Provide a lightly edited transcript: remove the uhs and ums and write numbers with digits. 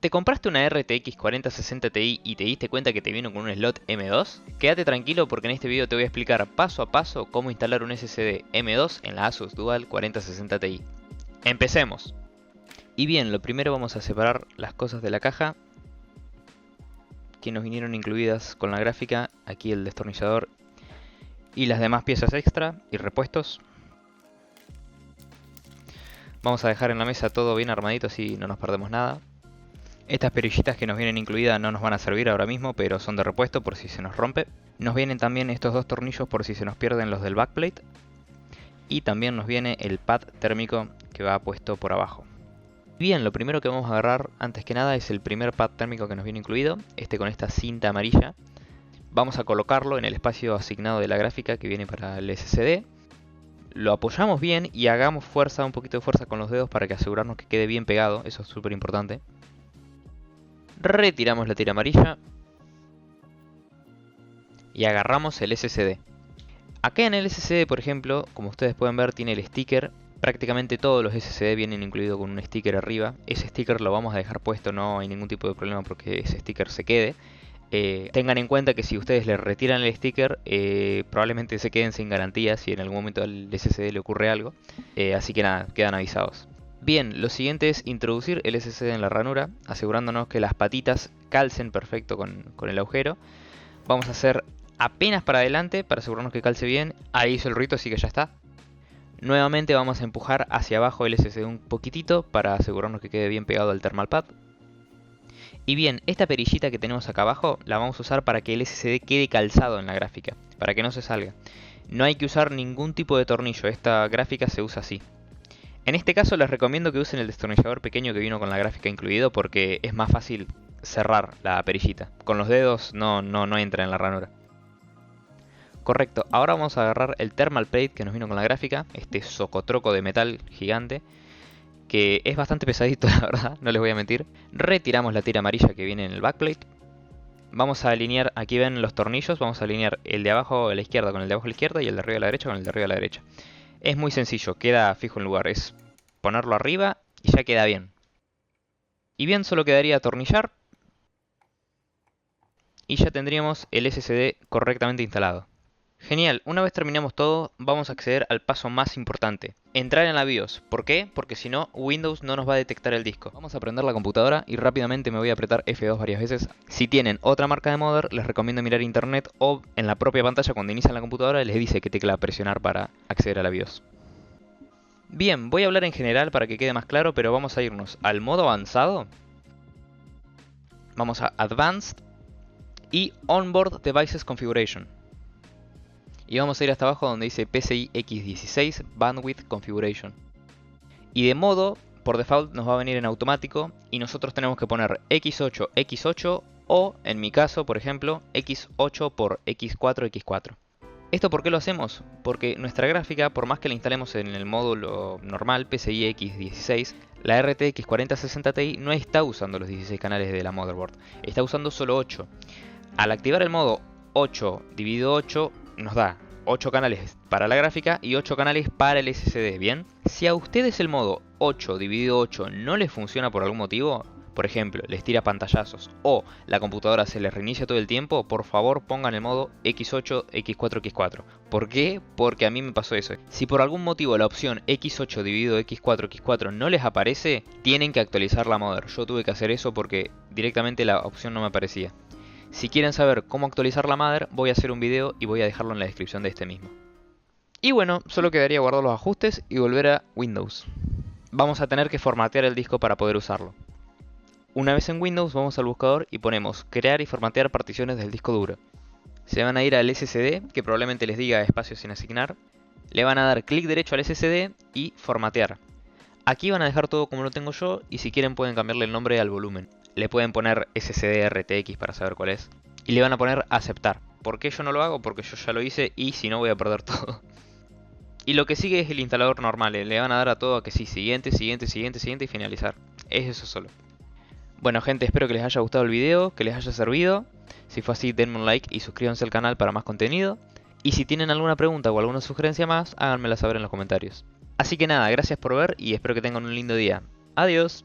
¿Te compraste una RTX 4060 Ti y te diste cuenta que te vino con un slot M2? Quédate tranquilo porque en este video te voy a explicar paso a paso cómo instalar un SSD M2 en la Asus Dual 4060 Ti. ¡Empecemos! Y bien, lo primero vamos a separar las cosas de la caja que nos vinieron incluidas con la gráfica, aquí el destornillador y las demás piezas extra y repuestos. Vamos a dejar en la mesa todo bien armadito así no nos perdemos nada. Estas perillitas que nos vienen incluidas no nos van a servir ahora mismo, pero son de repuesto por si se nos rompe. Nos vienen también estos dos tornillos por si se nos pierden los del backplate. Y también nos viene el pad térmico que va puesto por abajo. Bien, lo primero que vamos a agarrar antes que nada es el primer pad térmico que nos viene incluido, este con esta cinta amarilla. Vamos a colocarlo en el espacio asignado de la gráfica que viene para el SSD. Lo apoyamos bien y hagamos fuerza, un poquito de fuerza con los dedos para que asegurarnos que quede bien pegado, eso es súper importante. Retiramos la tira amarilla y agarramos el SSD. Acá en el SSD, por ejemplo, como ustedes pueden ver, tiene el sticker. Prácticamente todos los SSD vienen incluidos con un sticker arriba. Ese sticker lo vamos a dejar puesto, no hay ningún tipo de problema porque ese sticker se quede. Tengan en cuenta que si ustedes le retiran el sticker, probablemente se queden sin garantía si en algún momento al SSD le ocurre algo. Así que nada, quedan avisados. Bien, lo siguiente es introducir el SSD en la ranura, asegurándonos que las patitas calcen perfecto con el agujero. Vamos a hacer apenas para adelante para asegurarnos que calce bien. Ahí hizo el ruido, así que ya está. Nuevamente vamos a empujar hacia abajo el SSD un poquitito para asegurarnos que quede bien pegado al thermal pad. Y bien, esta perillita que tenemos acá abajo la vamos a usar para que el SSD quede calzado en la gráfica, para que no se salga. No hay que usar ningún tipo de tornillo, esta gráfica se usa así. En este caso les recomiendo que usen el destornillador pequeño que vino con la gráfica incluido porque es más fácil cerrar la perillita. Con los dedos no entra en la ranura. Correcto, ahora vamos a agarrar el thermal plate que nos vino con la gráfica, este socotroco de metal gigante, que es bastante pesadito la verdad, no les voy a mentir. Retiramos la tira amarilla que viene en el backplate. Vamos a alinear, aquí ven los tornillos, vamos a alinear el de abajo a la izquierda con el de abajo a la izquierda y el de arriba a la derecha con el de arriba a la derecha. Es muy sencillo, queda fijo en lugar, es ponerlo arriba y ya queda bien. Y bien, solo quedaría atornillar y ya tendríamos el SSD correctamente instalado. Genial, una vez terminamos todo, vamos a acceder al paso más importante. Entrar en la BIOS. ¿Por qué? Porque si no, Windows no nos va a detectar el disco. Vamos a prender la computadora y rápidamente me voy a apretar F2 varias veces. Si tienen otra marca de modder, les recomiendo mirar internet o en la propia pantalla cuando inician la computadora les dice qué tecla presionar para acceder a la BIOS. Bien, voy a hablar en general para que quede más claro, pero vamos a irnos al modo avanzado. Vamos a Advanced y Onboard Devices Configuration. Y vamos a ir hasta abajo donde dice PCI X16 Bandwidth Configuration. Y de modo, por default nos va a venir en automático y nosotros tenemos que poner X8, X8 o, en mi caso, por ejemplo, X8 por X4, X4. ¿Esto por qué lo hacemos? Porque nuestra gráfica, por más que la instalemos en el módulo normal PCI X16, la RTX 4060 Ti no está usando los 16 canales de la motherboard, está usando solo 8. Al activar el modo 8 dividido 8 nos da 8 canales para la gráfica y 8 canales para el SSD, ¿bien? Si a ustedes el modo 8 dividido 8 no les funciona por algún motivo, por ejemplo, les tira pantallazos o la computadora se les reinicia todo el tiempo, por favor pongan el modo X8, X4, X4. ¿Por qué? Porque a mí me pasó eso. Si por algún motivo la opción X8 dividido X4, X4 no les aparece, tienen que actualizar la mother. Yo tuve que hacer eso porque directamente la opción no me aparecía. Si quieren saber cómo actualizar la mother, voy a hacer un video y voy a dejarlo en la descripción de este mismo. Y bueno, solo quedaría guardar los ajustes y volver a Windows. Vamos a tener que formatear el disco para poder usarlo. Una vez en Windows vamos al buscador y ponemos crear y formatear particiones del disco duro. Se van a ir al SSD, que probablemente les diga espacio sin asignar. Le van a dar clic derecho al SSD y formatear. Aquí van a dejar todo como lo tengo yo y si quieren pueden cambiarle el nombre al volumen. Le pueden poner SSD RTX para saber cuál es. Y le van a poner aceptar. ¿Por qué yo no lo hago? Porque yo ya lo hice y si no voy a perder todo. Y lo que sigue es el instalador normal. Le van a dar a todo a que sí, siguiente, siguiente, siguiente, siguiente y finalizar. Es eso solo. Bueno gente, espero que les haya gustado el video, que les haya servido. Si fue así, denme un like y suscríbanse al canal para más contenido. Y si tienen alguna pregunta o alguna sugerencia más, háganmela saber en los comentarios. Así que nada, gracias por ver y espero que tengan un lindo día. Adiós.